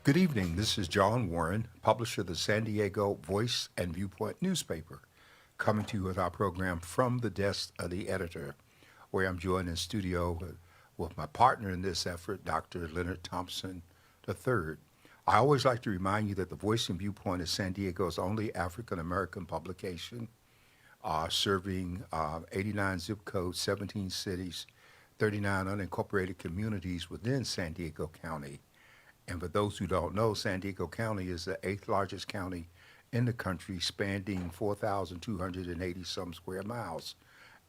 Good evening. This is John Warren, publisher of the San Diego Voice and Viewpoint newspaper, coming to you with our program from the desk of the editor, where I'm joined in studio with my partner in this effort, Dr. Leonard Thompson III. I always like to remind you that the Voice and Viewpoint is San Diego's only African American publication, serving 89 zip codes, 17 cities, 39 unincorporated communities within San Diego County. And for those who don't know, San Diego County is the eighth largest county in the country, spanning 4,280 some square miles.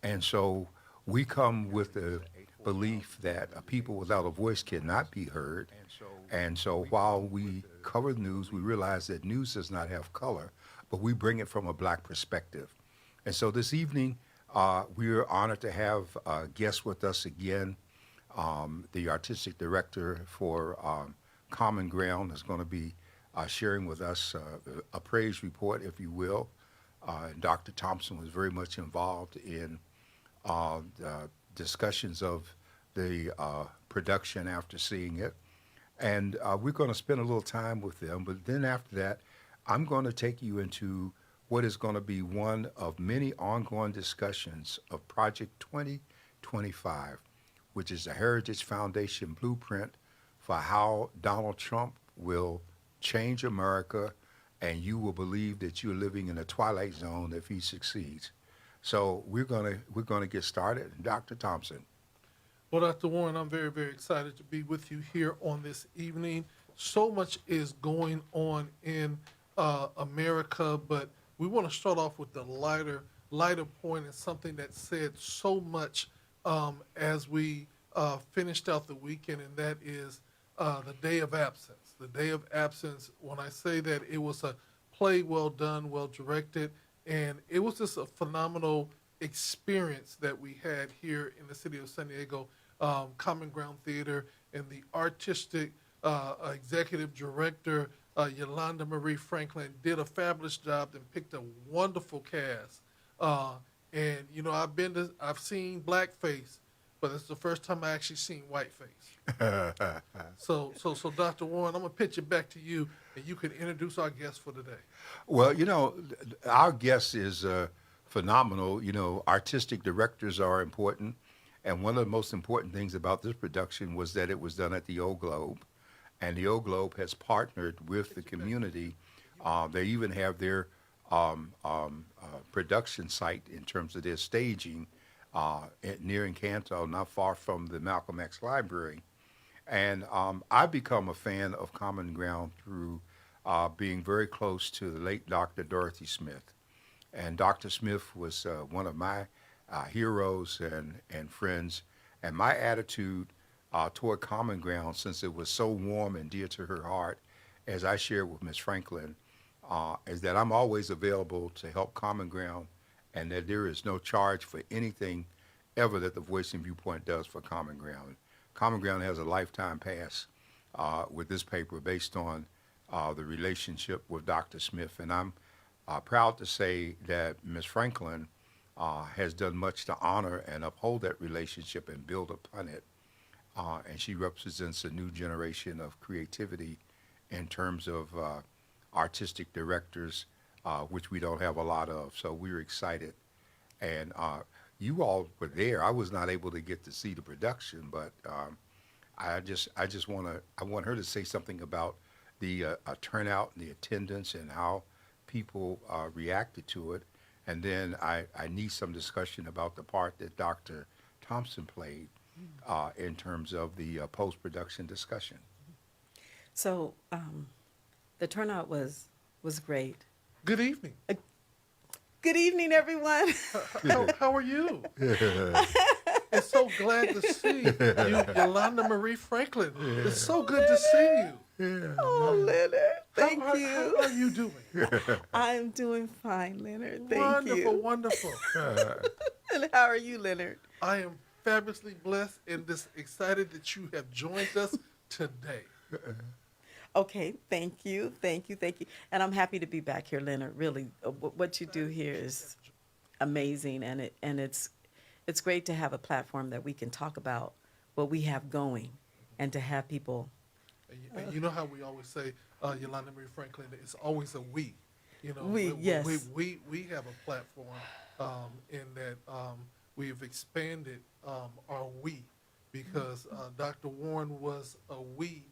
And so we come with the belief that people without a voice cannot be heard. And so while we cover the news, we realize that news does not have color, but we bring it from a black perspective. And so this evening, we're honored to have guests with us again. The artistic director for Common Ground is going to be sharing with us a praise report, if you will. And Dr. Thompson was very much involved in discussions of the production after seeing it. And we're going to spend a little time with them. But then after that, I'm going to take you into what is going to be one of many ongoing discussions of Project 2025, which is the Heritage Foundation blueprint for how Donald Trump will change America, and you will believe that you're living in a twilight zone if he succeeds. So we're gonna get started. Dr. Thompson. Well, Dr. Warren, I'm very, very excited to be with you here on this evening. So much is going on in America, but we want to start off with the lighter point and something that said so much as we finished out the weekend, and that is the Day of Absence. The Day of Absence, when I say that, it was a play well done, well directed, and it was just a phenomenal experience that we had here in the city of San Diego, Common Ground Theater, and the artistic executive director, Yolanda Marie Franklin, did a fabulous job and picked a wonderful cast. And you know, I've seen blackface, but it's the first time I actually seen whiteface. So, Dr. Warren, I'm gonna pitch it back to you, and you can introduce our guest for today. Well, our guest is phenomenal. Artistic directors are important. And one of the most important things about this production was that it was done at the Old Globe. And the Old Globe has partnered with the community. They even have their production site in terms of their staging near Encanto, not far from the Malcolm X Library. And I've become a fan of Common Ground through being very close to the late Dr. Dorothy Smith. And Dr. Smith was one of my heroes and friends. And my attitude toward Common Ground, since it was so warm and dear to her heart, as I shared with Ms. Franklin, is that I'm always available to help Common Ground, and that there is no charge for anything ever that the Voice and Viewpoint does for Common Ground. Common Ground has a lifetime pass with this paper based on the relationship with Dr. Smith. And I'm proud to say that Ms. Franklin has done much to honor and uphold that relationship and build upon it. And she represents a new generation of creativity in terms of artistic directors, which we don't have a lot of. So we're excited. And you all were there. I was not able to get to see the production, but I want her to say something about the turnout and the attendance and how people reacted to it. And then I need some discussion about the part that Dr. Thompson played in terms of the post-production discussion. So the turnout was great. Good evening. Good evening, everyone. How are you? It's so glad to see you, Yolanda Marie Franklin. It's so good to see you. Oh, Leonard, thank you. How are you doing? I'm doing fine, Leonard. Thank Wonderful, you. wonderful. And how are you, Leonard? I am fabulously blessed and just excited that you have joined us today. Okay, thank you. And I'm happy to be back here, Leonard. Really, what you do here is amazing, and it's great to have a platform that we can talk about what we have going, and to have people you know how we always say, Yolanda Marie Franklin, it's always a we. You know, Yes. we have a platform in that we've expanded our we because Dr. Warren was a we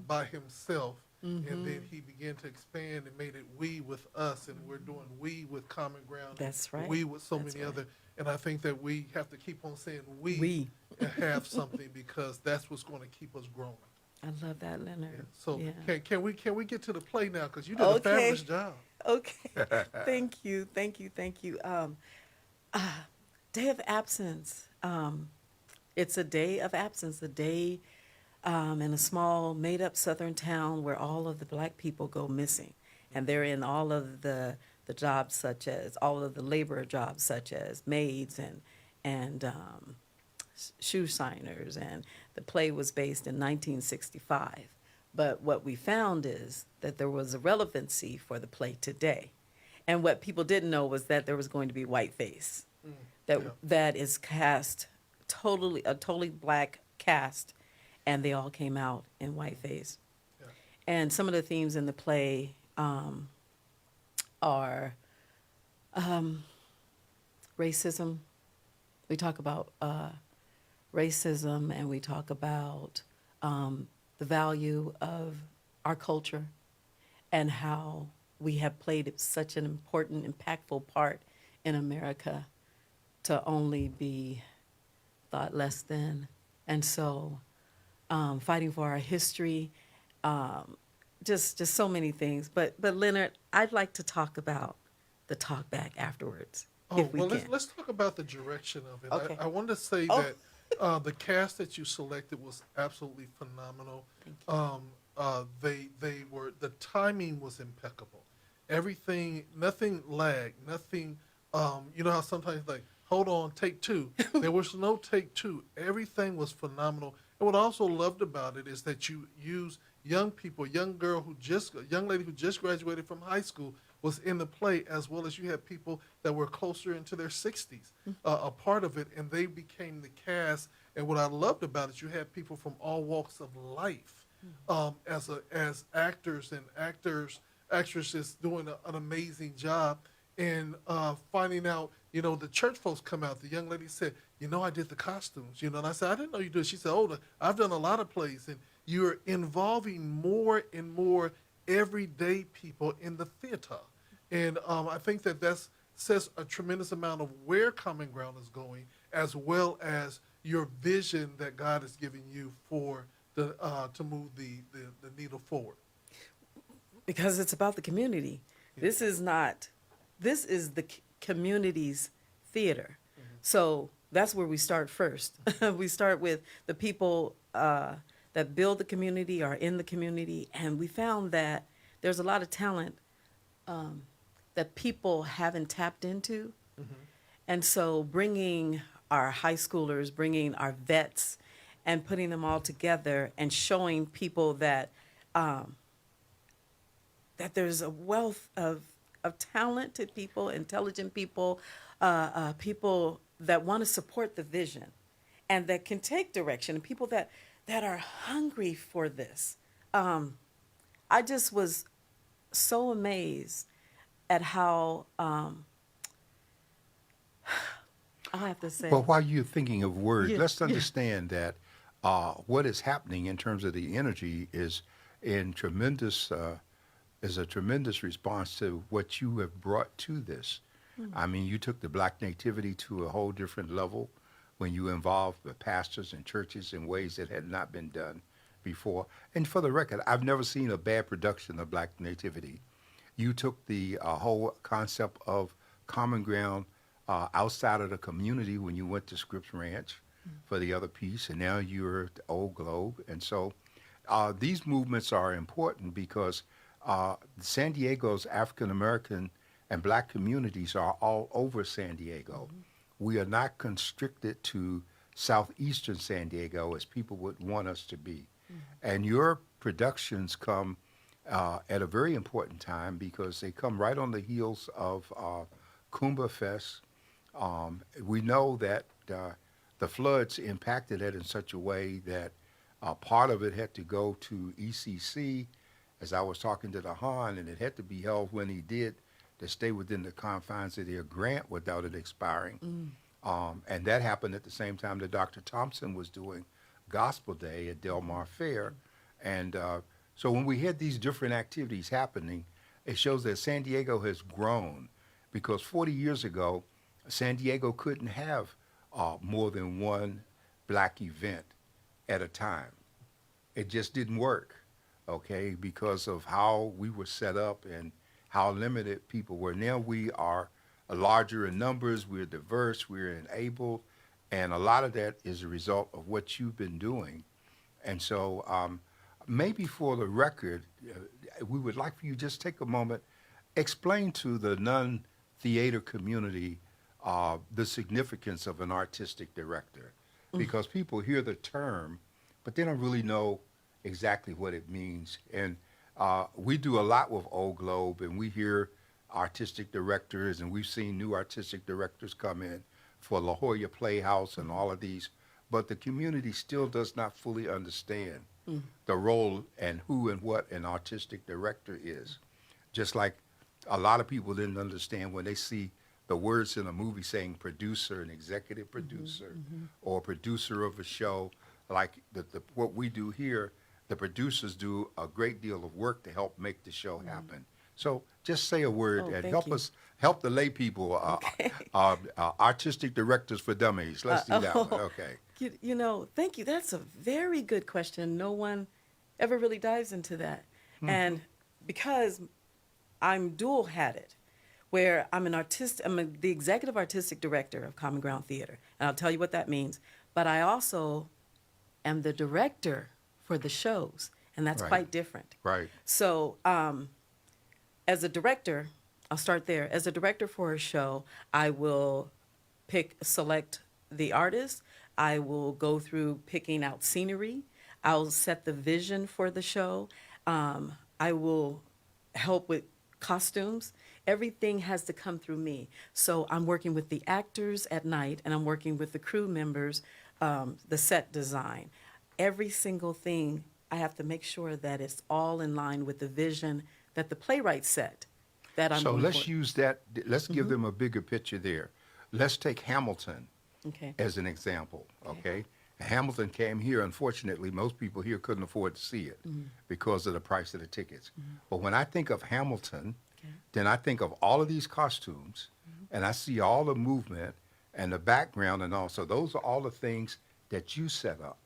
by himself, and then he began to expand and made it we with us, and we're doing we with Common Ground. That's right. We with so That's many right. other, and I think that we have to keep on saying we, We. and have something because that's what's going to keep us growing. I love that, Leonard. So Yeah. can we get to the play now? Because you did a Okay. fabulous job. Okay. Thank you. Thank you. Thank you. Day of absence. It's a day of absence, a day in a small made up southern town where all of the black people go missing. And they're in all of the jobs such as all of the labor jobs such as maids and shoe signers. And the play was based in 1965. But what we found is that there was a relevancy for the play today. And what people didn't know was that there was going to be whiteface. That Yeah. that is cast a totally black cast, and they all came out in whiteface. Yeah. And some of the themes in the play are racism. We talk about racism, and we talk about the value of our culture and how we have played such an important, impactful part in America to only be thought less than. And so fighting for our history, just so many things. But Leonard, I'd like to talk about the talk back afterwards, Oh, if we well, can. let's talk about the direction of it. Okay. I wanted to say Oh. that the cast that you selected was absolutely phenomenal. They were, the timing was impeccable. Everything, nothing lagged, nothing. You know how sometimes like, hold on, take two. There was no take two. Everything was phenomenal. And what I also loved about it is that you use young people, young lady who just graduated from high school was in the play, as well as you had people that were closer into their 60s, a part of it, and they became the cast. And what I loved about it, you had people from all walks of life, as actors and actresses doing an amazing job. And finding out, the church folks come out. The young lady said, I did the costumes, and I said, I didn't know you did. She said, oh, I've done a lot of plays. And you're involving more and more everyday people in the theater. And I think that says a tremendous amount of where Common Ground is going, as well as your vision that God has given you for to move the needle forward. Because it's about the community. This is the community's theater. So that's where we start first. We start with the people that build the community, are in the community, and we found that there's a lot of talent that people haven't tapped into. And so bringing our high schoolers, bringing our vets, and putting them all together and showing people that that there's a wealth of talented people, intelligent people, people that want to support the vision and that can take direction, and people that are hungry for this. I just was so amazed at how, I have to say. Well, while you're thinking of words, Yeah, let's yeah. understand that what is happening in terms of the energy is a tremendous response to what you have brought to this. I mean, you took the black nativity to a whole different level when you involved the pastors and churches in ways that had not been done before. And for the record, I've never seen a bad production of black nativity. You took the whole concept of Common Ground outside of the community when you went to Scripps Ranch for the other piece, and now you're at the Old Globe. And so these movements are important because San Diego's African American and black communities are all over San Diego. We are not constricted to southeastern San Diego as people would want us to be. And your productions come at a very important time because they come right on the heels of Kumbah Fest. We know that the floods impacted it in such a way that Part of it had to go to ECC, as I was talking to the Han, and it had to be held when he did to stay within the confines of their grant without it expiring. And that happened at the same time that Dr. Thompson was doing Gospel Day at Del Mar Fair. And so when we had these different activities happening, it shows that San Diego has grown because 40 years ago, San Diego couldn't have more than one black event at a time. It just didn't work, okay, because of how we were set up and how limited people were. Now we are larger in numbers, we're diverse, we're enabled, and a lot of that is a result of what you've been doing. And so maybe for the record, we would like for you to just take a moment, explain to the non-theater community the significance of an artistic director, because people hear the term, but they don't really know exactly what it means. And we do a lot with Old Globe, and we hear artistic directors, and we've seen new artistic directors come in for La Jolla Playhouse and all of these, but the community still does not fully understand the role and who and what an artistic director is. Just like a lot of people didn't understand when they see the words in a movie saying producer and executive producer or producer of a show, like what we do here, the producers do a great deal of work to help make the show happen. So just say a word and thank help you. us, help the lay people, artistic directors for dummies. Let's do that one, okay. You know, thank you. That's a very good question. No one ever really dives into that. And because I'm dual-hatted, where I'm the executive artistic director of Common Ground Theater, and I'll tell you what that means, but I also am the director for the shows, and that's Right. quite different. Right. So, as a director, I'll start there. As a director for a show, I will select the artist. I will go through picking out scenery. I'll set the vision for the show. I will help with costumes. Everything has to come through me. So I'm working with the actors at night, and I'm working with the crew members, the set design. Every single thing, I have to make sure that it's all in line with the vision that the playwright set. That I'm So going let's for. use that, let's give them a bigger picture there. Let's take Hamilton Okay. as an example, okay? Hamilton came here. Unfortunately, most people here couldn't afford to see it because of the price of the tickets. But when I think of Hamilton, then I think of all of these costumes, and I see all the movement and the background and all. So those are all the things that you set up.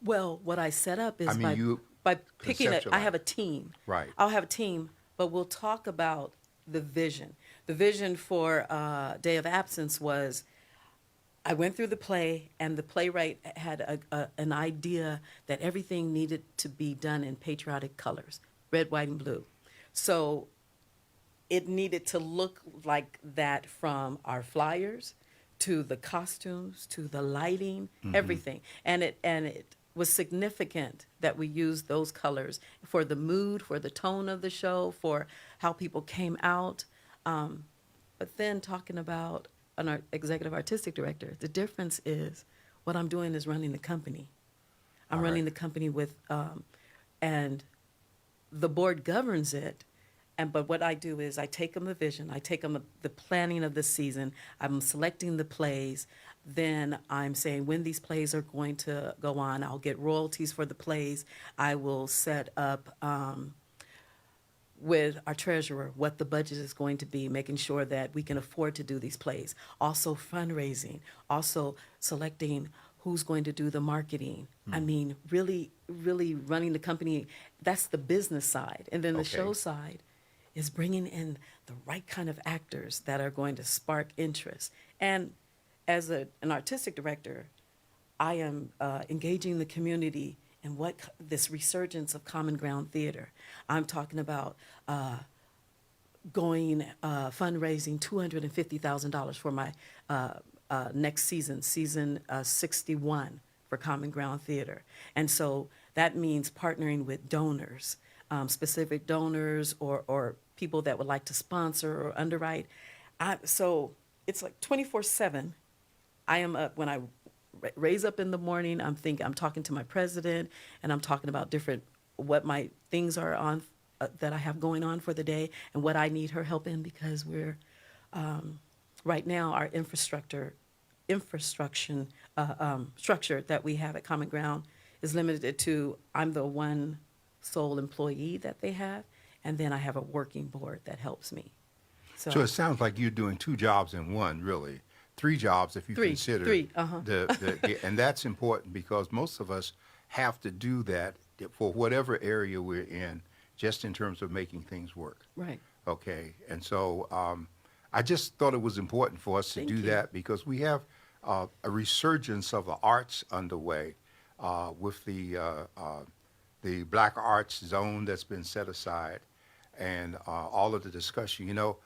Well, what I set up is I mean, by picking it. I conceptualize. have a team. Right. I'll have a team, but we'll talk about the vision. The vision for Day of Absence was, I went through the play, and the playwright had an idea that everything needed to be done in patriotic colors, red, white, and blue. So it needed to look like that, from our flyers to the costumes to the lighting, everything. And it was significant that we used those colors for the mood, for the tone of the show, for how people came out. But then talking about an executive artistic director, the difference is what I'm doing is running the company. I'm All running right. the company with, and the board governs it. But what I do is I take them the vision, I take them the planning of the season, I'm selecting the plays, then I'm saying when these plays are going to go on, I'll get royalties for the plays, I will set up with our treasurer what the budget is going to be, making sure that we can afford to do these plays. Also fundraising, also selecting who's going to do the marketing. I mean, really, really running the company. That's the business side. And then the Okay. show side is bringing in the right kind of actors that are going to spark interest. And as an artistic director, I am engaging the community in this resurgence of Common Ground Theater. I'm talking about fundraising $250,000 for my next season, season 61 for Common Ground Theater. And so that means partnering with donors, specific donors or people that would like to sponsor or underwrite. So it's like 24/7. I am up when I raise up in the morning, I'm talking to my president, and I'm talking about different, what my things are on, that I have going on for the day, and what I need her help in, because we're, right now, our structure that we have at Common Ground is limited to, I'm the one sole employee that they have, and then I have a working board that helps me. So it sounds like you're doing two jobs in one, really. Three jobs if you consider and that's important because most of us have to do that for whatever area we're in, just in terms of making things work. Right. Okay, and so I just thought it was important for us to Thank do you. that because we have a resurgence of the arts underway with the Black Arts Zone that's been set aside, and all of the discussion. You know,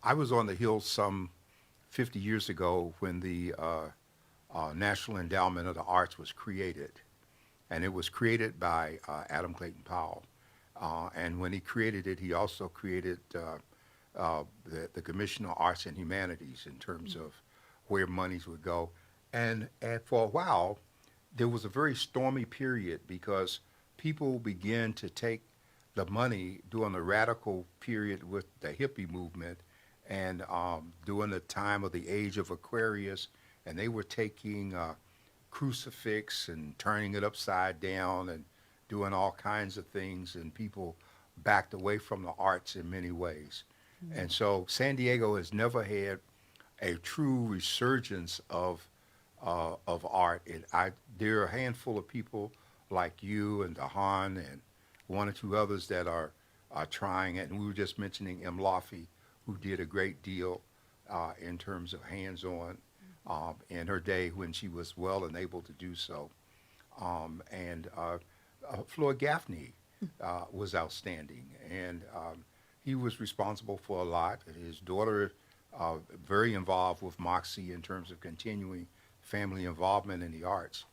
I was on the Hill some 50 years ago when the National Endowment of the Arts was created, and it was created by Adam Clayton Powell. And when he created it, he also created the Commission on Arts and Humanities in terms of where monies would go. And for a while, there was a very stormy period because people began to take the money during the radical period with the hippie movement and during the time of the age of Aquarius, and they were taking crucifix and turning it upside down and doing all kinds of things, and people backed away from the arts in many ways. Mm-hmm. And so San Diego has never had a true resurgence of art. There are a handful of people like you and Dahan and one or two others that are trying it. And we were just mentioning M. Laffey, who did a great deal in terms of hands-on in her day when she was well and able to do so. Floyd Gaffney was outstanding, and he was responsible for a lot. His daughter, very involved with Moxie in terms of continuing family involvement in the arts.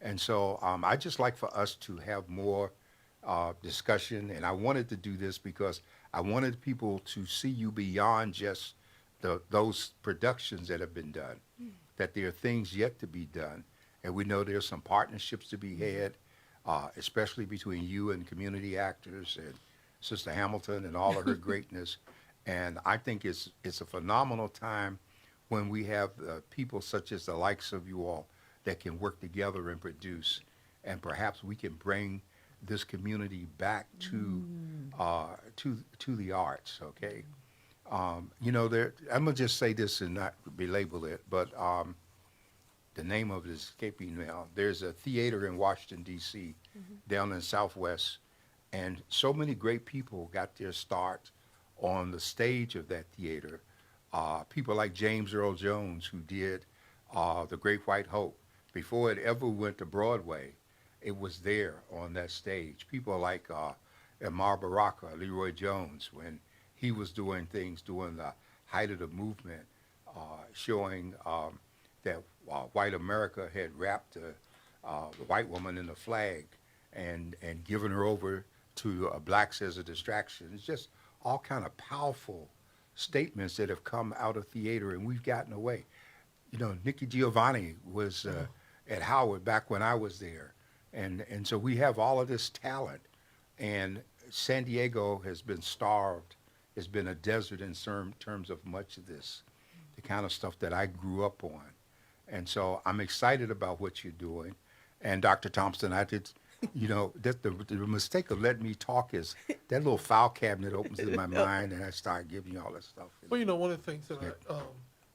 And so I just like for us to have more discussion, and I wanted to do this because I wanted people to see you beyond just those productions that have been done, that there are things yet to be done. And we know there's some partnerships to be had, especially between you and community actors and Sister Hamilton and all of her greatness. And I think it's a phenomenal time when we have people such as the likes of you all that can work together and produce, and perhaps we can bring this community back to the arts. Okay, you know, I'm gonna just say this and not belabel it, but the name of it is escaping now. There's a theater in Washington D.C. down in Southwest, and so many great people got their start on the stage of that theater. People like James Earl Jones, who did The Great White Hope. Before it ever went to Broadway, it was there on that stage. People like Amar Baraka, Leroy Jones, when he was doing things during the height of the movement, showing that white America had wrapped the white woman in the flag and given her over to blacks as a distraction. It's just all kind of powerful statements that have come out of theater, and we've gotten away. You know, Nikki Giovanni was at Howard back when I was there. And so we have all of this talent, and San Diego has been starved. It's been a desert in terms of much of this, the kind of stuff that I grew up on. And so I'm excited about what you're doing. And Dr. Thompson, I did, you know, the mistake of letting me talk is that little file cabinet opens in my mind, and I start giving you all that stuff. Well, you know, one of the things that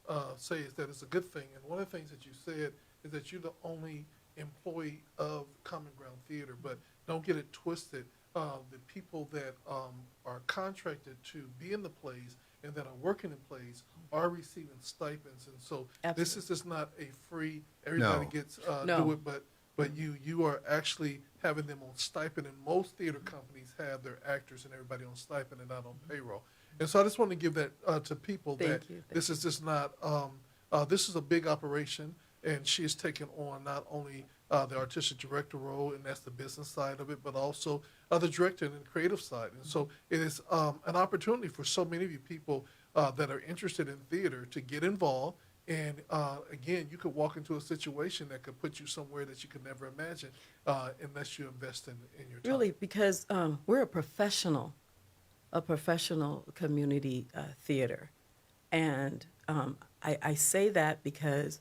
I say is that it's a good thing. And one of the things that you said is that you're the only employee of Common Ground Theater, but don't get it twisted. The people that are contracted to be in the plays and that are working in plays are receiving stipends, and so this is just not a free. Everybody gets do it, but you are actually having them on stipend, and most theater companies have their actors and everybody on stipend and not on payroll. And so I just want to give that to people that this is just not. This is a big operation, and she is taking on not only the artistic director role, and that's the business side of it, but also the director and the creative side. And so it is an opportunity for so many of you people that are interested in theater to get involved And again, you could walk into a situation that could put you somewhere that you could never imagine unless you invest in your time. Really, because we're a professional community theater. And I say that because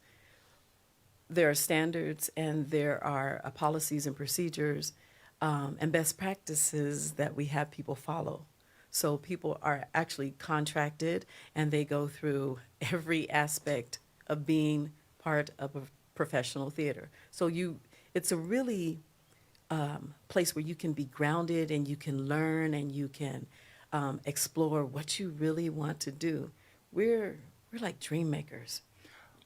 there are standards and there are policies and procedures and best practices that we have people follow. So people are actually contracted and they go through every aspect of being part of a professional theater. So it's a really place where you can be grounded and you can learn and you can explore what you really want to do. We're like dream makers.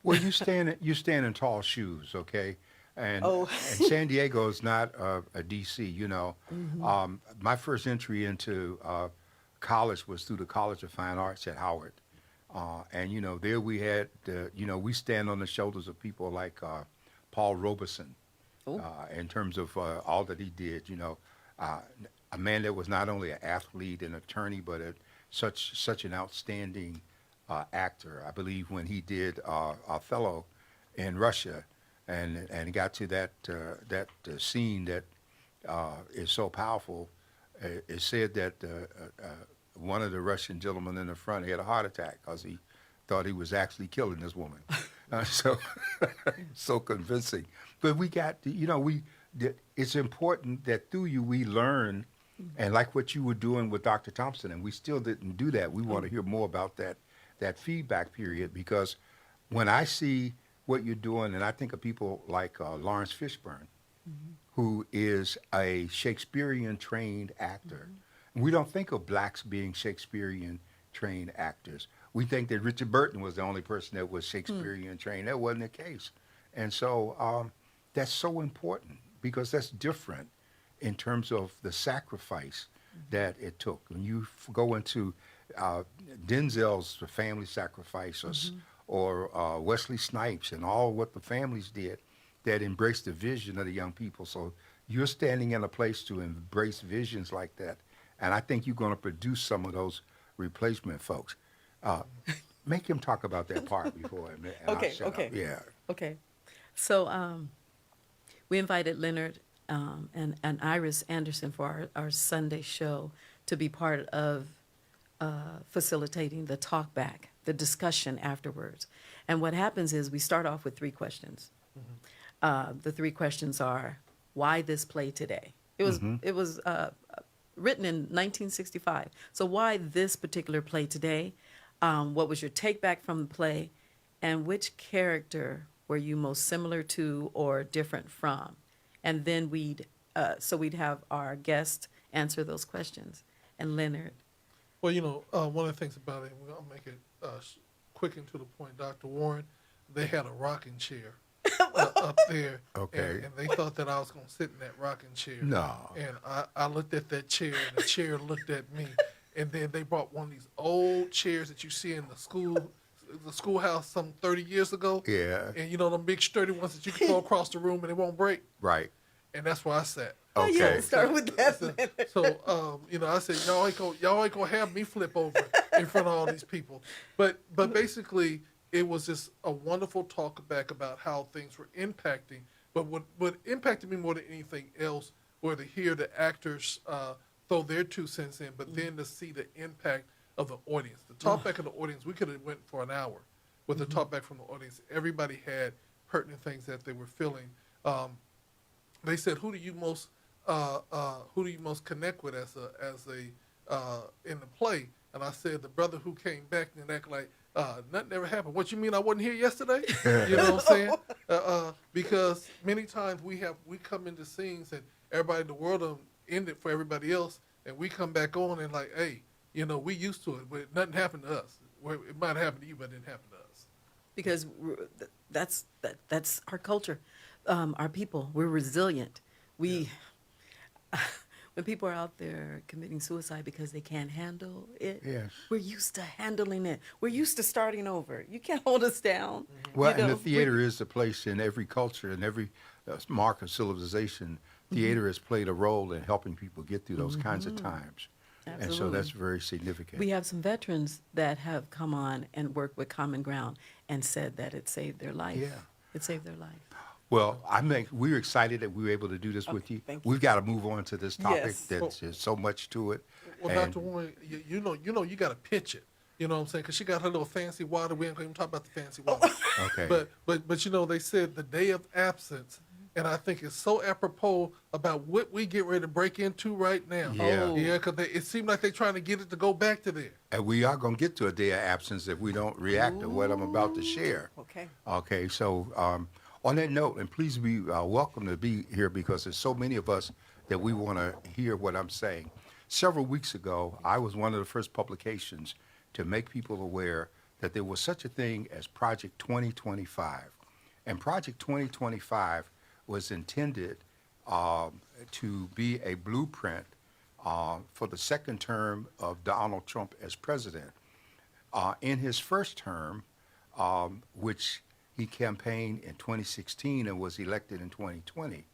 Well, you stand in tall shoes, okay? And, Oh. and San Diego is not a DC, you know. My first entry into college was through the College of Fine Arts at Howard. And, you know, there we had, we stand on the shoulders of people like Paul Robeson Oh. in terms of all that he did, you know. A man that was not only an athlete and attorney, but such an outstanding actor. I believe when he did Othello in Russia and got to that scene that is so powerful, it said that one of the Russian gentlemen in the front had a heart attack because he thought he was actually killing this woman. So convincing. But we got, it's important that through you we learn, and like what you were doing with Dr. Thompson, and we still didn't do that. We want to hear more about that feedback period, because when I see what you're doing, and I think of people like Lawrence Fishburne, who is a Shakespearean trained actor. We don't think of blacks being Shakespearean trained actors. We think that Richard Burton was the only person that was Shakespearean trained. That wasn't the case. And so that's so important, because that's different in terms of the sacrifice that it took. When you go into Denzel's Family Sacrifice or Wesley Snipes and all what the families did that embraced the vision of the young people. So you're standing in a place to embrace visions like that. And I think you're going to produce some of those replacement folks. Make him talk about that part before. Okay. Yeah. Okay. So we invited Leonard and Iris Anderson for our Sunday show to be part of facilitating the talk back, the discussion afterwards. And what happens is we start off with 3 questions. The 3 questions are, why this play today? It was written in 1965. So why this particular play today? What was your take back from the play? And which character were you most similar to or different from? And then we'd have our guest answer those questions. And Leonard. Well, one of the things about it, I'll make it quick and to the point, Dr. Warren, they had a rocking chair up there. Okay. And they thought that I was going to sit in that rocking chair. No. And I looked at that chair, and the chair looked at me. And then they brought one of these old chairs that you see in the schoolhouse some 30 years ago. Yeah. And them big sturdy ones that you can throw across the room and it won't break. Right. And that's where I sat. Okay. You had to start with that. Leonard. So, I said, y'all ain't gonna have me flip over in front of all these people. But basically, it was just a wonderful talk back about how things were impacting. But what impacted me more than anything else were to hear the actors throw their 2 cents in, but then to see the impact of the audience. The talkback of the audience, we could have went for an hour with the talkback from the audience. Everybody had pertinent things that they were feeling. They said, who do you most connect with as a in the play? And I said, the brother who came back and act like nothing ever happened. What you mean? I wasn't here yesterday? You know what I'm saying? Because many times we come into scenes and everybody in the world ended for everybody else, and we come back on and like, hey, we used to it, but nothing happened to us. It might have happened to you, but it didn't happen to us. Because that's our culture, our people. We're resilient. When people are out there committing suicide because they can't handle it, Yes. we're used to handling it. We're used to starting over. You can't hold us down. Well, and the theater is the place in every culture and every mark of civilization. Theater has played a role in helping people get through those kinds of times. And so Absolutely. that's very significant. We have some veterans that have come on and worked with Common Ground, and said that it saved their life. Yeah. It saved their life. Well, we're excited that we were able to do this with you. thank you. We've got to move on to this topic. Yes. There's so much to it. Well, And- Dr. Warren, you know, you got to pitch it. You know what I'm saying? Because she got her little fancy water. We ain't going to even talk about the fancy water. Okay. But you know, they said the day of absence, and I think it's so apropos about what we get ready to break into right now. Yeah. Oh. Yeah, because it seemed like they're trying to get it to go back to there. And we are going to get to a day of absence if we don't react to what I'm about to share. Okay. Okay, so on that note, and please be welcome to be here because there's so many of us that we want to hear what I'm saying. Several weeks ago, I was one of the first publications to make people aware that there was such a thing as Project 2025. And Project 2025 was intended to be a blueprint for the second term of Donald Trump as president. In his first term, which he campaigned in 2016 and was elected in 2020,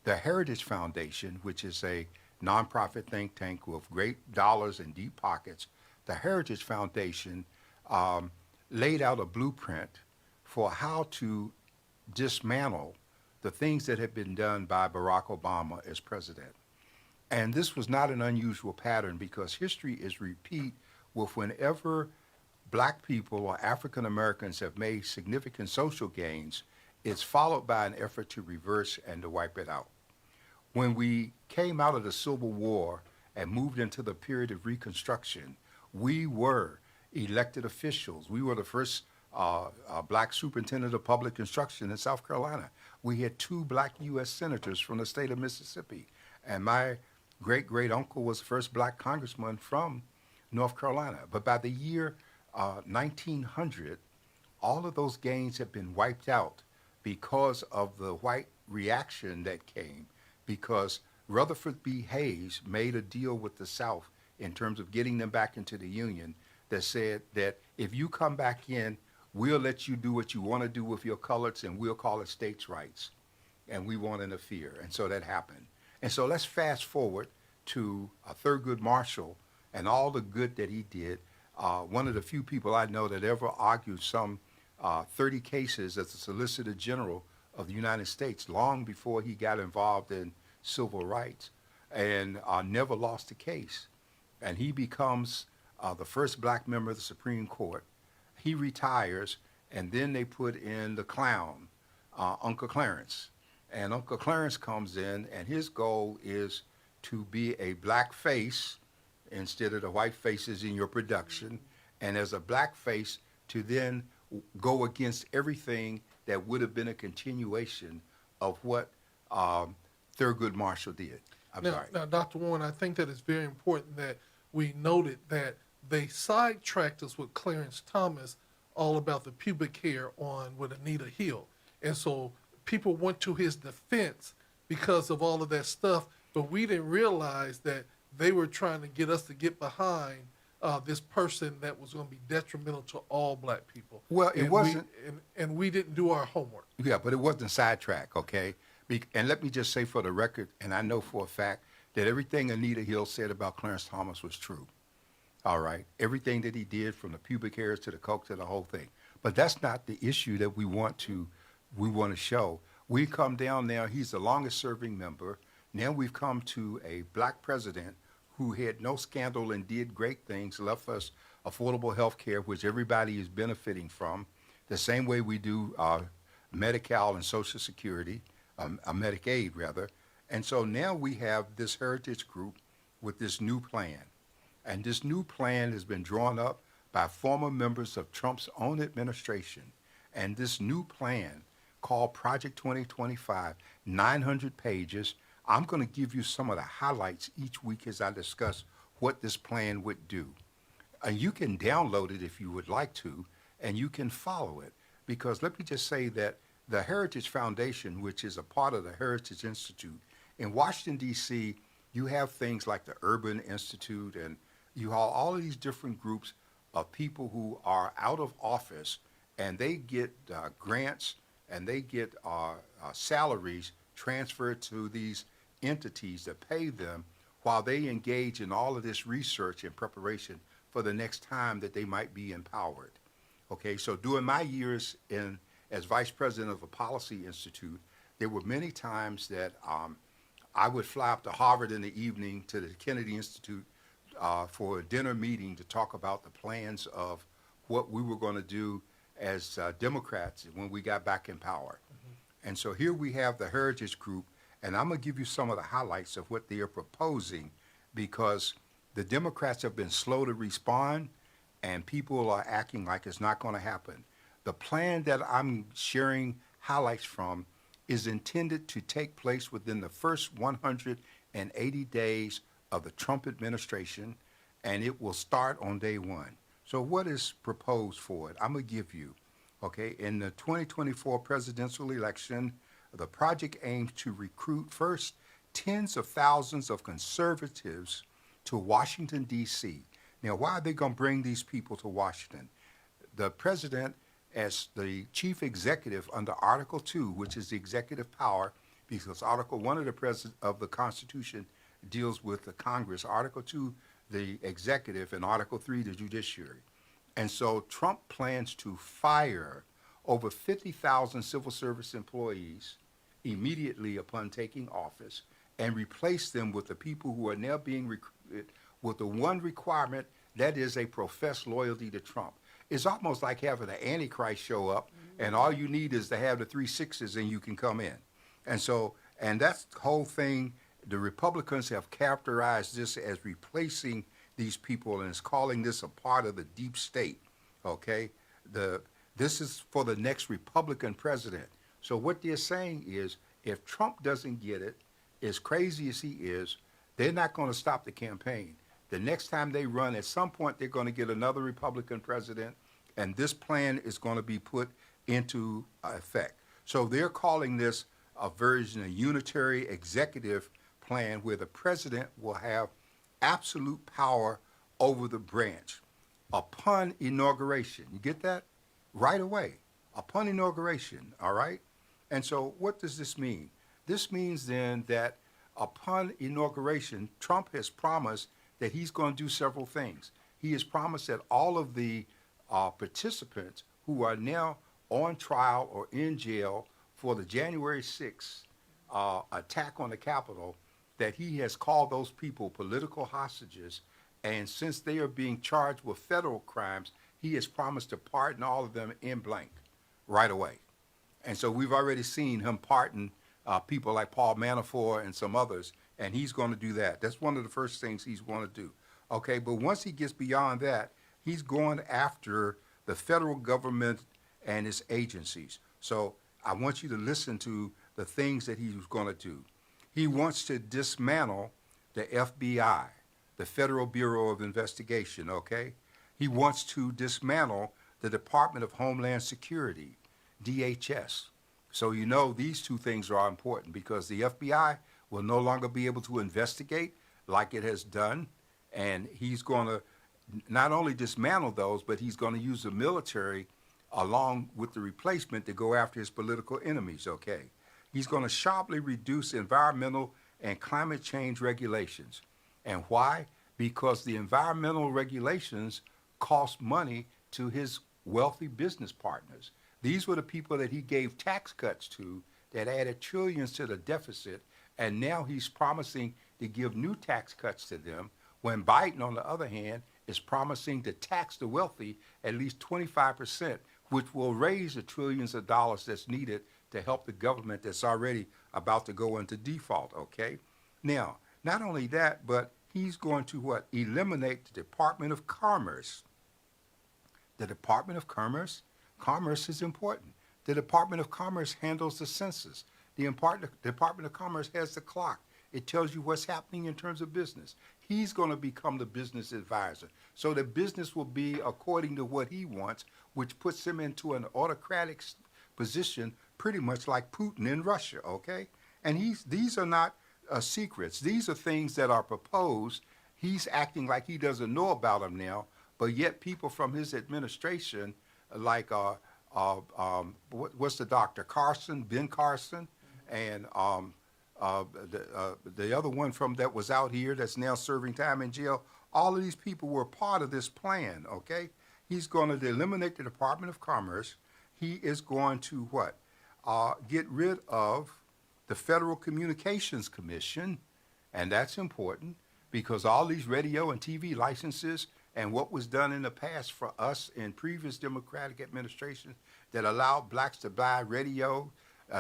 the Heritage Foundation, which is a nonprofit think tank with great dollars and deep pockets, the Heritage Foundation laid out a blueprint for how to dismantle the things that had been done by Barack Obama as president. And this was not an unusual pattern because history is repeat with whenever black people or African Americans have made significant social gains, it's followed by an effort to reverse and to wipe it out. When we came out of the Civil War and moved into the period of Reconstruction, we were elected officials. We were the first black superintendent of public instruction in South Carolina. We had 2 black U.S. senators from the state of Mississippi. And my great-great-uncle was the first black congressman from North Carolina. But by the year 1900, all of those gains had been wiped out because of the white reaction that came, because Rutherford B. Hayes made a deal with the South in terms of getting them back into the Union that said that if you come back in, we'll let you do what you want to do with your colors and we'll call it states' rights. And we won't interfere. And so that happened. And so let's fast forward to Thurgood Marshall and all the good that he did. One of the few people I know that ever argued some 30 cases as the Solicitor General of the United States long before he got involved in civil rights and never lost a case. And he becomes the first black member of the Supreme Court. He retires, and then they put in the clown, Uncle Clarence. And Uncle Clarence comes in, and his goal is to be a black face instead of the white faces in your production, and as a black face to then go against everything that would have been a continuation of what Thurgood Marshall did. I'm sorry. Now, Dr. Warren, I think that it's very important that we noted that they sidetracked us with Clarence Thomas all about the pubic hair on with Anita Hill. And so people went to his defense because of all of that stuff, but we didn't realize that they were trying to get us to get behind this person that was going to be detrimental to all black people. Well, it wasn't. And we didn't do our homework. Yeah, but it wasn't sidetrack, okay? And let me just say for the record, and I know for a fact, that everything Anita Hill said about Clarence Thomas was true. All right? Everything that he did, from the pubic hairs to the coke to the whole thing. But that's not the issue that we want to show. We come down now, he's the longest serving member. Now we've come to a black president who had no scandal and did great things, left us affordable health care, which everybody is benefiting from, the same way we do Medi-Cal and Social Security, Medicaid rather. And so now we have this heritage group with this new plan. And this new plan has been drawn up by former members of Trump's own administration. And this new plan, called Project 2025, 900 pages. I'm going to give you some of the highlights each week as I discuss what this plan would do. You can download it if you would like to, and you can follow it. Because let me just say that the Heritage Foundation, which is a part of the Heritage Institute, in Washington, D.C., you have things like the Urban Institute, and you have all of these different groups of people who are out of office, and they get grants and they get salaries transferred to these entities that pay them while they engage in all of this research and preparation for the next time that they might be empowered. Okay, so during my years as vice president of a policy institute, there were many times that I would fly up to Harvard in the evening to the Kennedy Institute for a dinner meeting to talk about the plans of what we were going to do as Democrats when we got back in power. And so here we have the Heritage Group, and I'm going to give you some of the highlights of what they are proposing because the Democrats have been slow to respond and people are acting like it's not going to happen. The plan that I'm sharing highlights from is intended to take place within the first 180 days of the Trump administration, and it will start on day one. So what is proposed for it? I'm going to give you, okay, in the 2024 presidential election, the project aims to recruit first tens of thousands of conservatives to Washington, D.C. Now, why are they going to bring these people to Washington? The president, as the chief executive under Article 2, which is the executive power, because Article 1 of the Constitution deals with the Congress, Article 2, the executive, and Article 3, the judiciary. And so Trump plans to fire over 50,000 civil service employees immediately upon taking office and replace them with the people who are now being recruited with the one requirement, that is a professed loyalty to Trump. It's almost like having the Antichrist show up, and all you need is to have the 3 6s and you can come in. And so, and that's the whole thing. The Republicans have characterized this as replacing these people, and is calling this a part of the deep state, okay? This is for the next Republican president. So what they're saying is, if Trump doesn't get it, as crazy as he is, they're not going to stop the campaign. The next time they run, at some point, they're going to get another Republican president, and this plan is going to be put into effect. So they're calling this a version of unitary executive plan where the president will have absolute power over the branch upon inauguration. You get that? Right away, upon inauguration, all right? And so what does this mean? This means then that upon inauguration, Trump has promised that he's going to do several things. He has promised that all of the participants who are now on trial or in jail for the January 6th attack on the Capitol, that he has called those people political hostages, and since they are being charged with federal crimes, he has promised to pardon all of them in blank right away. And so we've already seen him pardon people like Paul Manafort and some others, and he's going to do that. That's one of the first things he's going to do. Okay, but once he gets beyond that, he's going after the federal government and its agencies. So I want you to listen to the things that he's going to do. He wants to dismantle the FBI, the Federal Bureau of Investigation, okay? He wants to dismantle the Department of Homeland Security, DHS. So you know these two things are important because the FBI will no longer be able to investigate like it has done, and he's going to not only dismantle those, but he's going to use the military along with the replacement to go after his political enemies, okay? He's going to sharply reduce environmental and climate change regulations. And why? Because the environmental regulations cost money to his wealthy business partners. These were the people that he gave tax cuts to that added trillions to the deficit, and now he's promising to give new tax cuts to them, when Biden, on the other hand, is promising to tax the wealthy at least 25%, which will raise the trillions of dollars that's needed to help the government that's already about to go into default, okay? Now, not only that, but he's going to what? Eliminate the Department of Commerce. The Department of Commerce? Commerce is important. The Department of Commerce handles the census. The Department of Commerce has the clock. It tells you what's happening in terms of business. He's going to become the business advisor. So the business will be according to what he wants, which puts him into an autocratic position, pretty much like Putin in Russia, okay? And these are not secrets. These are things that are proposed. He's acting like he doesn't know about them now, but yet people from his administration, like what's the doctor, Ben Carson, and the other one from that was out here that's now serving time in jail, all of these people were part of this plan, okay? He's going to eliminate the Department of Commerce. He is going to what? Get rid of the Federal Communications Commission, and that's important because all these radio and TV licenses and what was done in the past for us in previous Democratic administrations that allowed blacks to buy radio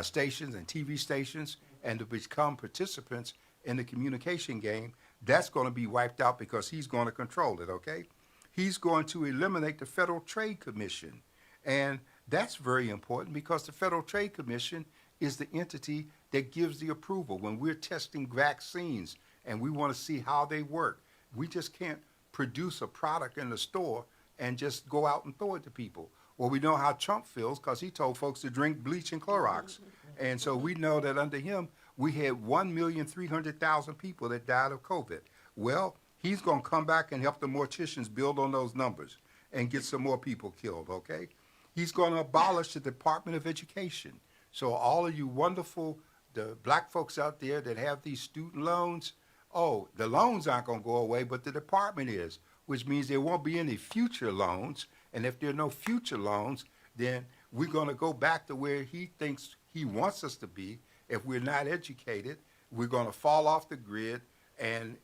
stations and TV stations and to become participants in the communication game, that's going to be wiped out because he's going to control it, okay? He's going to eliminate the Federal Trade Commission. And that's very important because the Federal Trade Commission is the entity that gives the approval when we're testing vaccines and we want to see how they work. We just can't produce a product in the store and just go out and throw it to people. Well, we know how Trump feels because he told folks to drink bleach and Clorox. And so we know that under him, we had 1,300,000 people that died of COVID. Well, he's going to come back and help the morticians build on those numbers and get some more people killed, okay? He's going to abolish the Department of Education. So all of you wonderful, the black folks out there that have these student loans, oh, the loans aren't going to go away, but the department is, which means there won't be any future loans. And if there are no future loans, then we're going to go back to where he thinks he wants us to be. If we're not educated, we're going to fall off the grid, and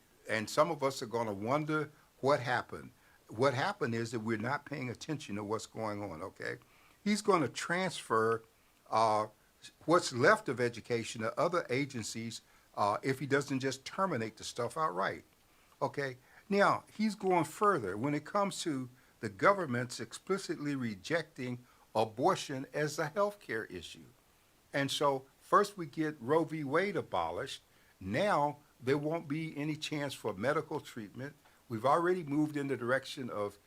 some of us are going to wonder what happened. What happened is that we're not paying attention to what's going on, okay? He's going to transfer what's left of education to other agencies if he doesn't just terminate the stuff outright, okay? Now, he's going further when it comes to the government's explicitly rejecting abortion as a health care issue. And so first we get Roe v. Wade abolished. Now there won't be any chance for medical treatment. We've already moved in the direction of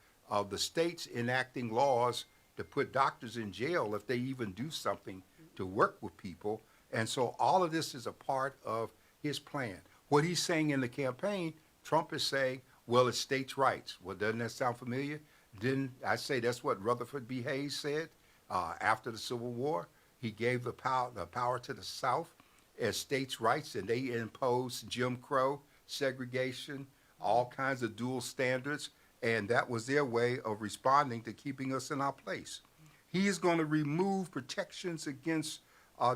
the states enacting laws to put doctors in jail if they even do something to work with people. And so all of this is a part of his plan. What he's saying in the campaign, Trump is saying, well, it's states' rights. Well, doesn't that sound familiar? Didn't I say that's what Rutherford B. Hayes said after the Civil War? He gave the power to the South as states' rights, and they imposed Jim Crow, segregation, all kinds of dual standards, and that was their way of responding to keeping us in our place. He is going to remove protections against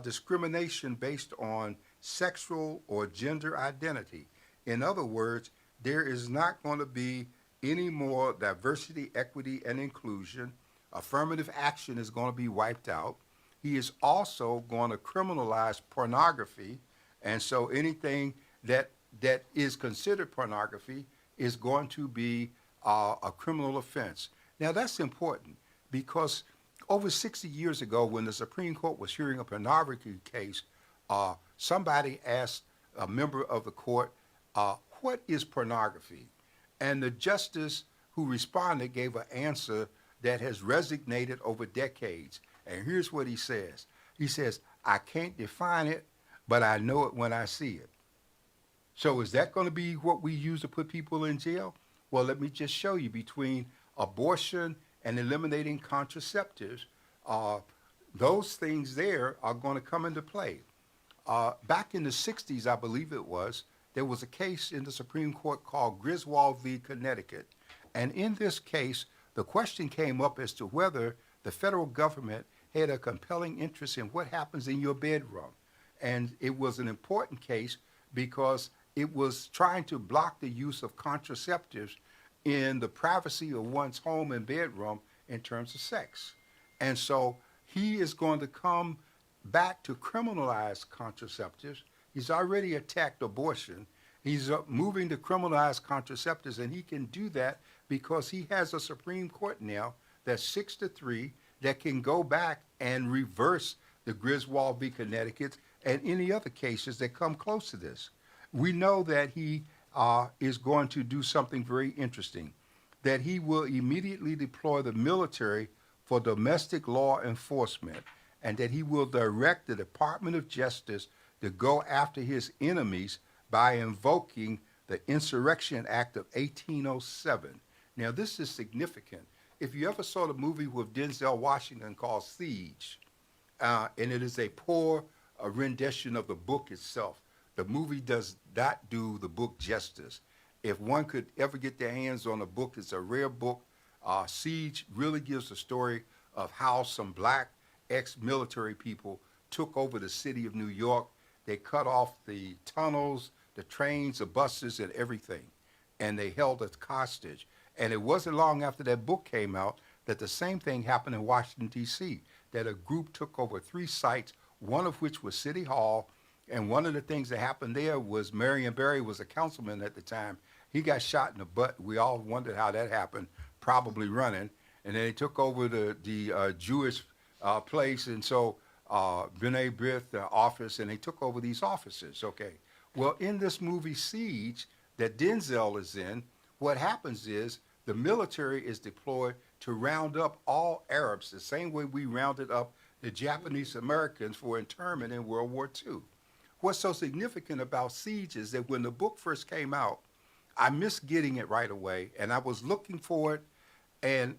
discrimination based on sexual or gender identity. In other words, there is not going to be any more diversity, equity, and inclusion. Affirmative action is going to be wiped out. He is also going to criminalize pornography, and so anything that is considered pornography is going to be a criminal offense. Now, that's important because over 60 years ago, when the Supreme Court was hearing a pornography case, somebody asked a member of the court, what is pornography? And the justice who responded gave an answer that has resonated over decades. And here's what he says. He says, I can't define it, but I know it when I see it. So is that going to be what we use to put people in jail? Well, let me just show you between abortion and eliminating contraceptives, those things there are going to come into play. Back in the 60s, I believe it was, there was a case in the Supreme Court called Griswold v. Connecticut. And in this case, the question came up as to whether the federal government had a compelling interest in what happens in your bedroom. And it was an important case because it was trying to block the use of contraceptives in the privacy of one's home and bedroom in terms of sex. And so he is going to come back to criminalize contraceptives. He's already attacked abortion. He's moving to criminalize contraceptives, and he can do that because he has a Supreme Court now that's 6-3 that can go back and reverse the Griswold v. Connecticut and any other cases that come close to this. We know that he is going to do something very interesting, that he will immediately deploy the military for domestic law enforcement, and that he will direct the Department of Justice to go after his enemies by invoking the Insurrection Act of 1807. Now, this is significant. If you ever saw the movie with Denzel Washington called Siege, and it is a poor rendition of the book itself, the movie does not do the book justice. If one could ever get their hands on a book, it's a rare book. Siege really gives the story of how some black ex-military people took over the city of New York. They cut off the tunnels, the trains, the buses, and everything, and they held us hostage. And it wasn't long after that book came out that the same thing happened in Washington, D.C., that a group took over 3 sites, one of which was City Hall. And one of the things that happened there was Marion Barry was a councilman at the time. He got shot in the butt. We all wondered how that happened, probably running. And then they took over the Jewish place, and so B'nai B'rith office, and they took over these offices. Okay. Well, in this movie Siege that Denzel is in, what happens is the military is deployed to round up all Arabs the same way we rounded up the Japanese Americans for internment in World War II. What's so significant about Siege is that when the book first came out, I missed getting it right away, and I was looking for it, and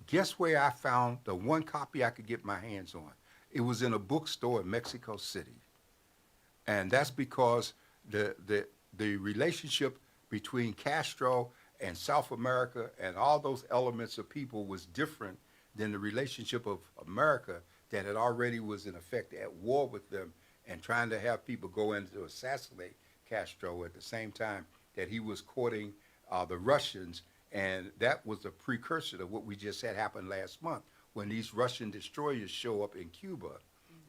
guess where I found the one copy I could get my hands on? It was in a bookstore in Mexico City. And that's because the relationship between Castro and South America and all those elements of people was different than the relationship of America that had already was in effect at war with them and trying to have people go in to assassinate Castro at the same time that he was courting the Russians. And that was a precursor to what we just had happen last month when these Russian destroyers show up in Cuba.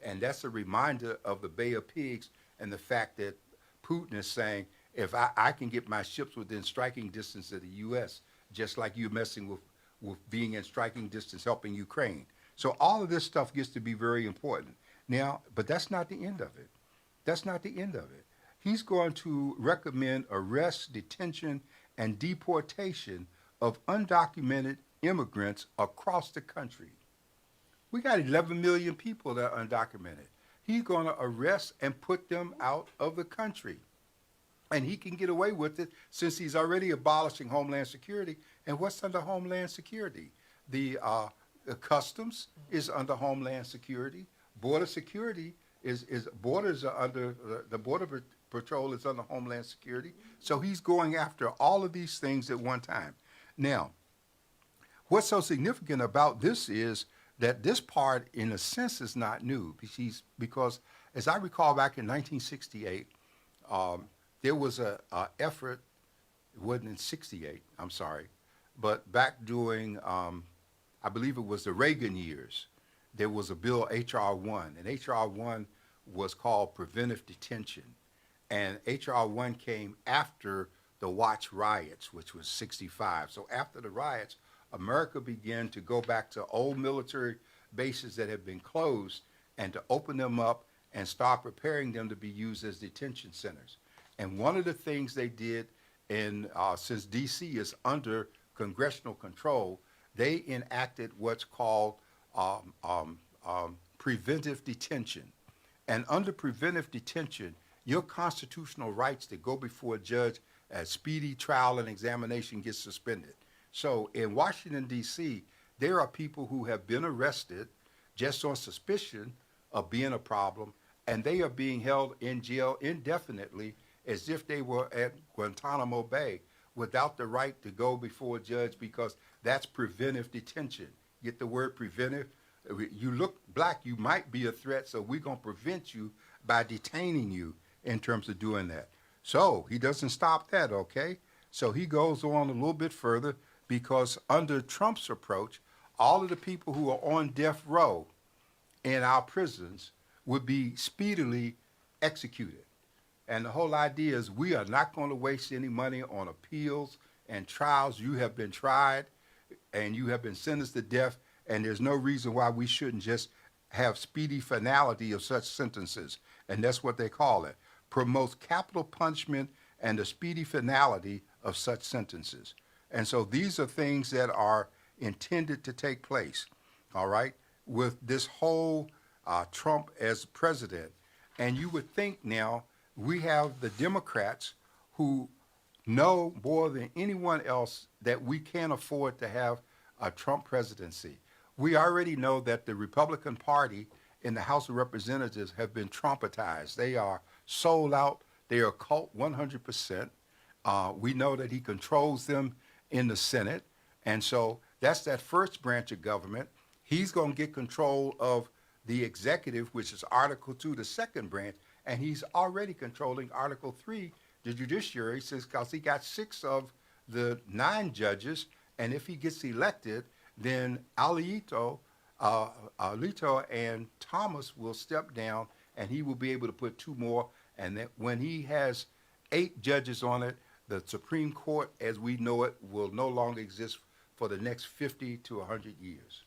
And that's a reminder of the Bay of Pigs and the fact that Putin is saying, if I can get my ships within striking distance of the U.S., just like you're messing with being in striking distance helping Ukraine. So all of this stuff gets to be very important. Now, but that's not the end of it. That's not the end of it. He's going to recommend arrest, detention, and deportation of undocumented immigrants across the country. We got 11 million people that are undocumented. He's going to arrest and put them out of the country. And he can get away with it since he's already abolishing Homeland Security. And what's under Homeland Security? The customs is under Homeland Security. Border security borders are under the Border Patrol is under Homeland Security. So he's going after all of these things at one time. Now, what's so significant about this is that this part, in a sense, is not new. Because as I recall, back in 1968, there was a effort. It wasn't in '68. I'm sorry, but back during, I believe it was the Reagan years, there was a bill, H.R. 1, and H.R. 1 was called preventive detention, and H.R. 1 came after the Watts riots, which was '65. So after the riots, America began to go back to old military bases that had been closed and to open them up and start preparing them to be used as detention centers. And one of the things they did since D.C. is under congressional control, they enacted what's called preventive detention. And under preventive detention, your constitutional rights to go before a judge at speedy trial and examination get suspended. So in Washington, D.C., there are people who have been arrested just on suspicion of being a problem, and they are being held in jail indefinitely as if they were at Guantanamo Bay without the right to go before a judge because that's preventive detention. Get the word preventive? You look black, you might be a threat, so we're going to prevent you by detaining you in terms of doing that. So he doesn't stop that, okay? So he goes on a little bit further because under Trump's approach, all of the people who are on death row in our prisons would be speedily executed. And the whole idea is we are not going to waste any money on appeals and trials. You have been tried and you have been sentenced to death, and there's no reason why we shouldn't just have speedy finality of such sentences. And that's what they call it. Promotes capital punishment and the speedy finality of such sentences. And so these are things that are intended to take place, all right, with this whole Trump as president. And you would think now we have the Democrats who know more than anyone else that we can't afford to have a Trump presidency. We already know that the Republican Party in the House of Representatives have been Trumpetized. They are sold out. They are cult 100%. We know that he controls them in the Senate. And so that's that first branch of government. He's going to get control of the executive, which is Article 2, the second branch, and he's already controlling Article 3, the judiciary, since because he got 6 of the 9 judges, and if he gets elected, then Alito and Thomas will step down, and he will be able to put 2 more, and that when he has 8 judges on it, the Supreme Court, as we know it, will no longer exist for the next 50 to 100 years.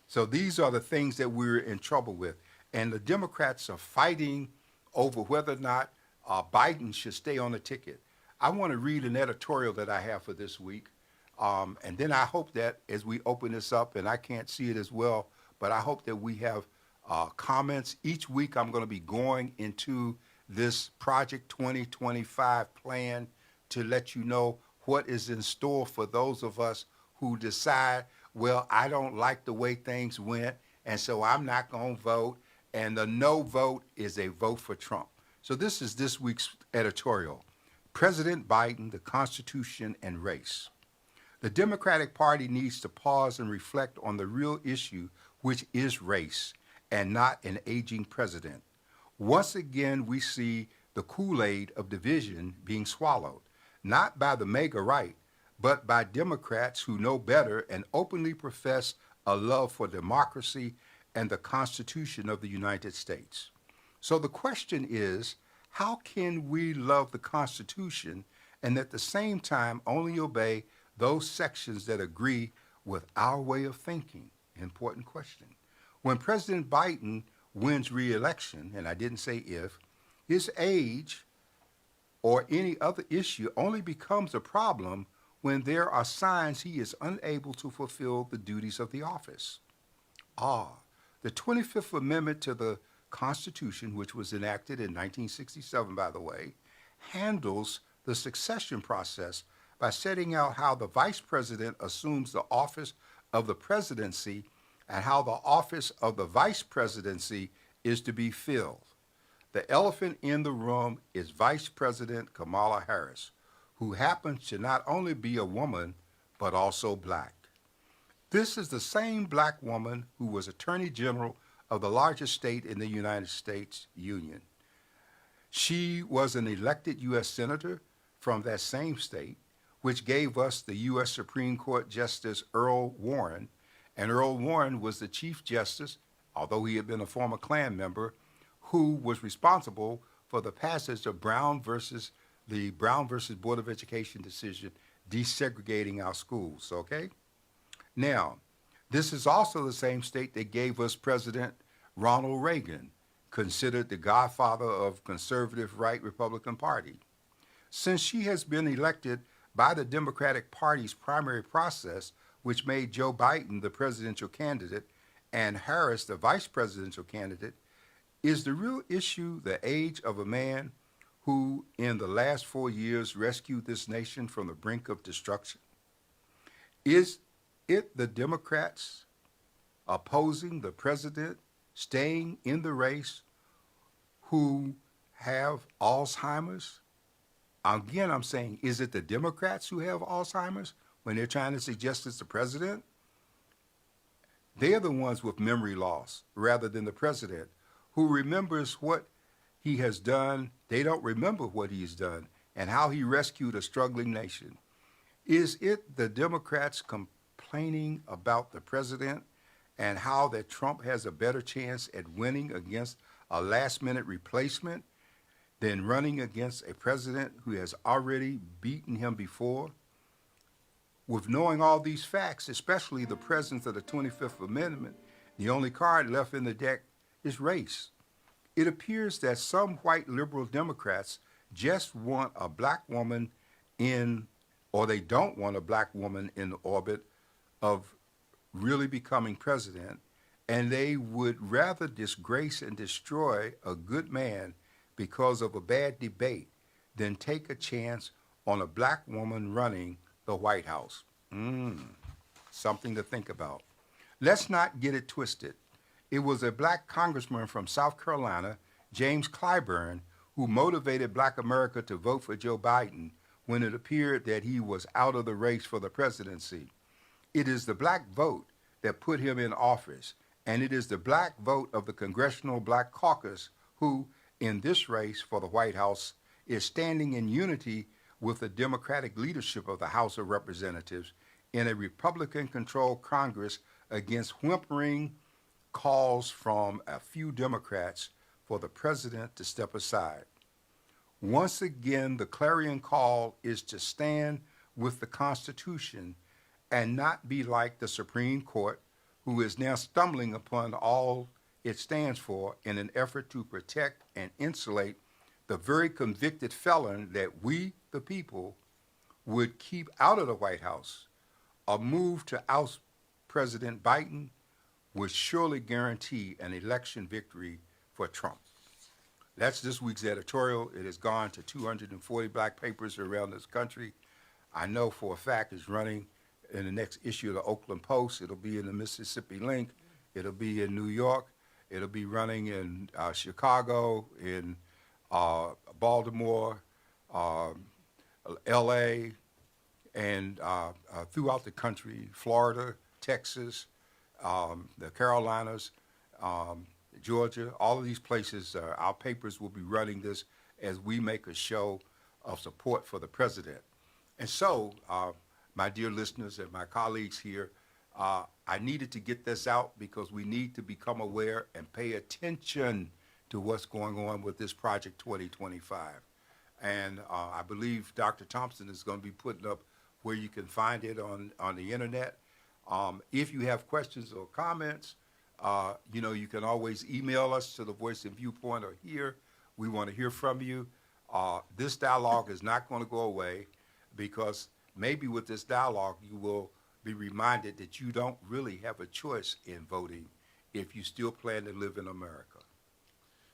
So these are the things that we're in trouble with. And the Democrats are fighting over whether or not Biden should stay on the ticket. I want to read an editorial that I have for this week. And then I hope that as we open this up, and I can't see it as well, but I hope that we have comments. Each week I'm going to be going into this Project 2025 plan to let you know what is in store for those of us who decide, well, I don't like the way things went, and so I'm not going to vote. And the no vote is a vote for Trump. So this is this week's editorial. President Biden, the Constitution, and Race. The Democratic Party needs to pause and reflect on the real issue, which is race, and not an aging president. Once again, we see the Kool-Aid of division being swallowed, not by the MAGA right, but by Democrats who know better and openly profess a love for democracy and the Constitution of the United States. So the question is, how can we love the Constitution and at the same time only obey those sections that agree with our way of thinking? Important question. When President Biden wins re-election, and I didn't say if, his age or any other issue only becomes a problem when there are signs he is unable to fulfill the duties of the office. The 25th Amendment to the Constitution, which was enacted in 1967, by the way, handles the succession process by setting out how the vice president assumes the office of the presidency and how the office of the vice presidency is to be filled. The elephant in the room is Vice President Kamala Harris, who happens to not only be a woman, but also black. This is the same black woman who was Attorney General of the largest state in the United States Union. She was an elected U.S. Senator from that same state, which gave us the U.S. Supreme Court Justice Earl Warren, and Earl Warren was the Chief Justice, although he had been a former Klan member, who was responsible for the passage of the Brown versus Board of Education decision desegregating our schools, okay? Now, this is also the same state that gave us President Ronald Reagan, considered the godfather of conservative right Republican Party. Since she has been elected by the Democratic Party's primary process, which made Joe Biden the presidential candidate and Harris the vice presidential candidate, is the real issue the age of a man who in the last 4 years rescued this nation from the brink of destruction? Is it the Democrats opposing the president, staying in the race, who have Alzheimer's? Again, I'm saying, is it the Democrats who have Alzheimer's when they're trying to suggest it's the president? They're the ones with memory loss rather than the president, who remembers what he has done. They don't remember what he's done and how he rescued a struggling nation. Is it the Democrats complaining about the president and how that Trump has a better chance at winning against a last-minute replacement than running against a president who has already beaten him before? With knowing all these facts, especially the presence of the 25th Amendment, the only card left in the deck is race. It appears that some white liberal Democrats just want a black woman or they don't want a black woman in the orbit of really becoming president, and they would rather disgrace and destroy a good man because of a bad debate than take a chance on a black woman running the White House. Something to think about. Let's not get it twisted. It was a black congressman from South Carolina, James Clyburn, who motivated black America to vote for Joe Biden when it appeared that he was out of the race for the presidency. It is the black vote that put him in office, and it is the black vote of the Congressional Black Caucus who, in this race for the White House, is standing in unity with the Democratic leadership of the House of Representatives in a Republican-controlled Congress against whimpering calls from a few Democrats for the president to step aside. Once again, the clarion call is to stand with the Constitution and not be like the Supreme Court, who is now stumbling upon all it stands for in an effort to protect and insulate the very convicted felon that we, the people, would keep out of the White House. A move to oust President Biden would surely guarantee an election victory for Trump. That's this week's editorial. It has gone to 240 black papers around this country. I know for a fact it's running in the next issue of the Oakland Post. It'll be in the Mississippi Link. It'll be in New York. It'll be running in Chicago, in Baltimore, L.A., and throughout the country, Florida, Texas, the Carolinas, Georgia, all of these places, our papers will be running this as we make a show of support for the president. And so, my dear listeners and my colleagues here, I needed to get this out because we need to become aware and pay attention to what's going on with this Project 2025. And I believe Dr. Thompson is going to be putting up where you can find it on the internet. If you have questions or comments, you can always email us to the Voice and Viewpoint or here. We want to hear from you. This dialogue is not going to go away because maybe with this dialogue you will be reminded that you don't really have a choice in voting if you still plan to live in America.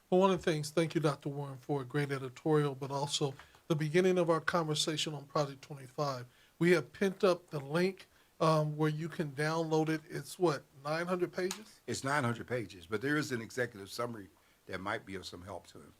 Well, one of the things, thank you, Dr. Warren, for a great editorial, but also the beginning of our conversation on Project 25. We have pinned up the link where you can download it. It's what, 900 pages? It's 900 pages, but there is an executive summary that might be of some help to him.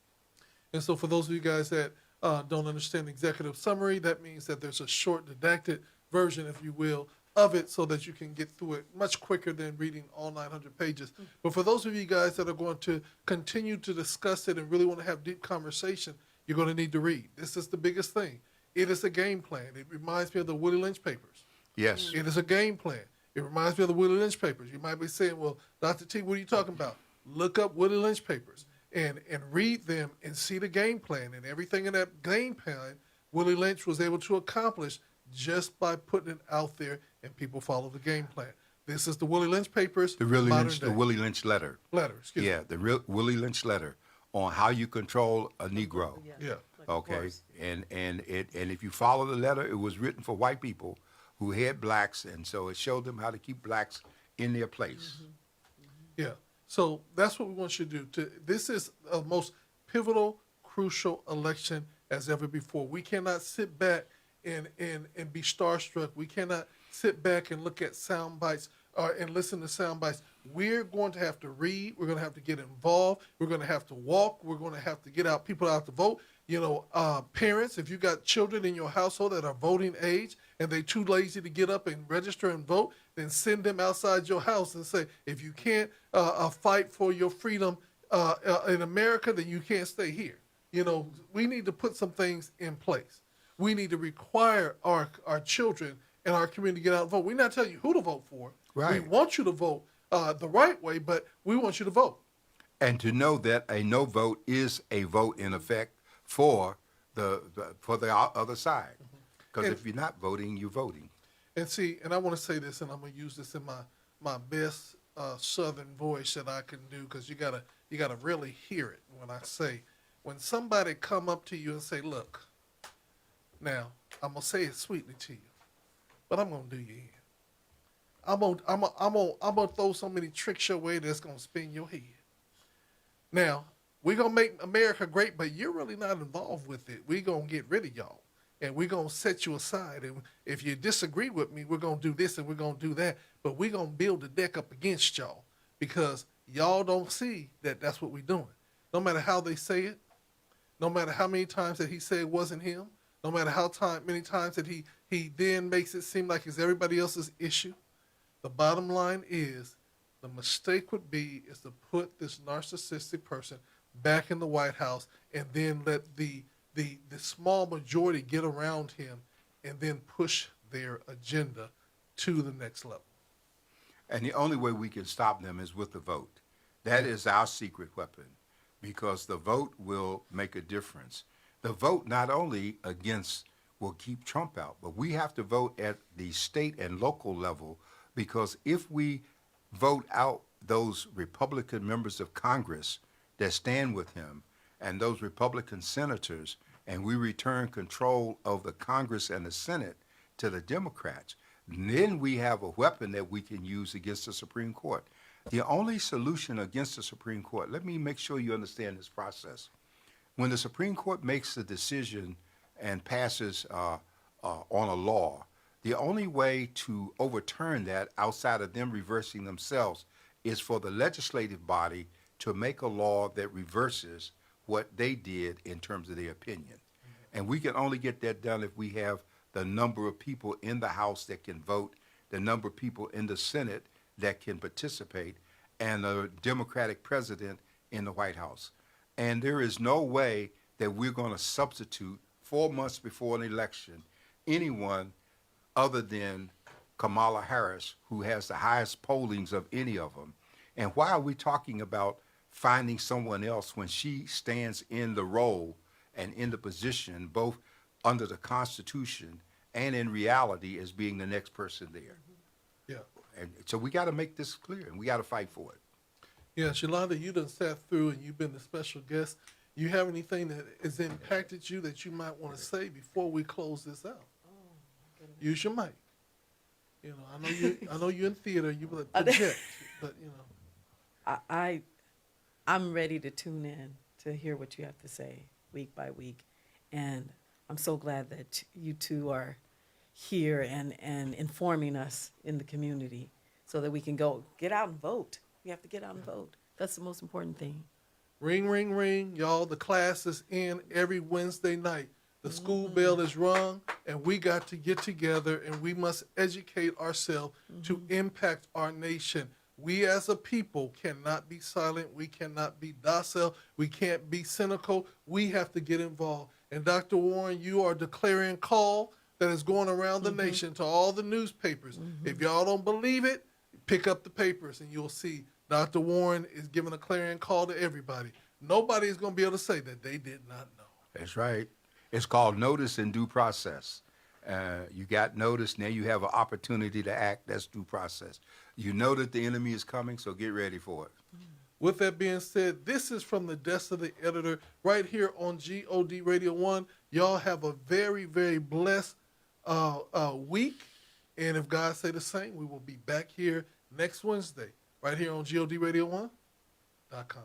And so for those of you guys that don't understand the executive summary, that means that there's a short didactic version, if you will, of it so that you can get through it much quicker than reading all 900 pages. But for those of you guys that are going to continue to discuss it and really want to have deep conversation, you're going to need to read. This is the biggest thing. It is a game plan. It reminds me of the Willie Lynch papers. Yes. It is a game plan. It reminds me of the Willie Lynch papers. You might be saying, well, Dr. T, what are you talking about? Look up Willie Lynch papers and read them and see the game plan. And everything in that game plan, Willie Lynch was able to accomplish just by putting it out there and people follow the game plan. This is the Willie Lynch papers. The Willie Lynch letter. Excuse me. Yeah, the Willie Lynch letter on how you control a Negro. Yeah. Okay, and if you follow the letter, it was written for white people who had blacks, and so it showed them how to keep blacks in their place. Yeah. So that's what we want you to do. This is the most pivotal, crucial election as ever before. We cannot sit back and be starstruck. We cannot sit back and look at sound bites and listen to sound bites. We're going to have to read. We're going to have to get involved. We're going to have to walk. We're going to have to get out people out to vote. Parents, if you got children in your household that are voting age and they're too lazy to get up and register and vote, then send them outside your house and say, if you can't fight for your freedom in America, then you can't stay here. We need to put some things in place. We need to require our children and our community to get out and vote. We're not telling you who to vote for. Right. We want you to vote the right way, but we want you to vote. And to know that a no vote is a vote in effect for the other side. Because if you're not voting, you're voting. And see, and I want to say this, and I'm going to use this in my best Southern voice that I can do, because you gotta really hear it when I say, when somebody come up to you and say, look, now I'm gonna say it sweetly to you, but I'm gonna do you in. I'm gonna throw so many tricks your way that's gonna spin your head. Now we're gonna make America great, but you're really not involved with it. We're gonna get rid of y'all. And we're going to set you aside. And if you disagree with me, we're going to do this and we're going to do that. But we're going to build the deck up against y'all because y'all don't see that that's what we're doing. No matter how they say it, no matter how many times that he said it wasn't him, no matter how many times that he He then makes it seem like it's everybody else's issue. The bottom line is the mistake would be is to put this narcissistic person back in the White House and then let the small majority get around him and then push their agenda to the next level. And the only way we can stop them is with the vote. That is our secret weapon, because the vote will make a difference. The vote not only will keep Trump out, but we have to vote at the state and local level, because if we vote out those Republican members of Congress that stand with him and those Republican senators, and we return control of the Congress and the Senate to the Democrats, then we have a weapon that we can use against the Supreme Court. The only solution against the Supreme Court, let me make sure you understand this process. When the Supreme Court makes a decision and passes on a law, the only way to overturn that outside of them reversing themselves is for the legislative body to make a law that reverses what they did in terms of their opinion. And we can only get that done if we have the number of people in the House that can vote, the number of people in the Senate that can participate, and a Democratic president in the White House. And there is no way that we're going to substitute 4 months before an election anyone other than Kamala Harris, who has the highest pollings of any of them. And why are we talking about finding someone else when she stands in the role and in the position, both under the Constitution and in reality, as being the next person there? Yeah. And so we got to make this clear, and we got to fight for it. Yeah, Shalonda, you done sat through and you've been the special guest. You have anything that has impacted you that you might want to say before we close this out? Use your mic. You know, I know you're in theater. You will project, but you know. I'm ready to tune in to hear what you have to say week by week, and I'm so glad that you two are here and informing us in the community so that we can go get out and vote. We have to get out and vote. That's the most important thing. Ring, ring, ring, y'all. The class is in every Wednesday night. The school bell is rung, and we got to get together, and we must educate ourselves to impact our nation. We as a people cannot be silent. We cannot be docile. We can't be cynical. We have to get involved. And Dr. Warren, you are declaring call that is going around the nation to all the newspapers. If y'all don't believe it, pick up the papers, and you'll see Dr. Warren is giving a clarion call to everybody. Nobody is going to be able to say that they did not know. That's right. It's called notice and due process. You got notice, now you have an opportunity to act. That's due process. You know that the enemy is coming, so get ready for it. With that being said, this is from the desk of the editor right here on GOD Radio 1. Y'all have a very, very blessed week. And if God say the same, we will be back here next Wednesday right here on GODRadio1.com.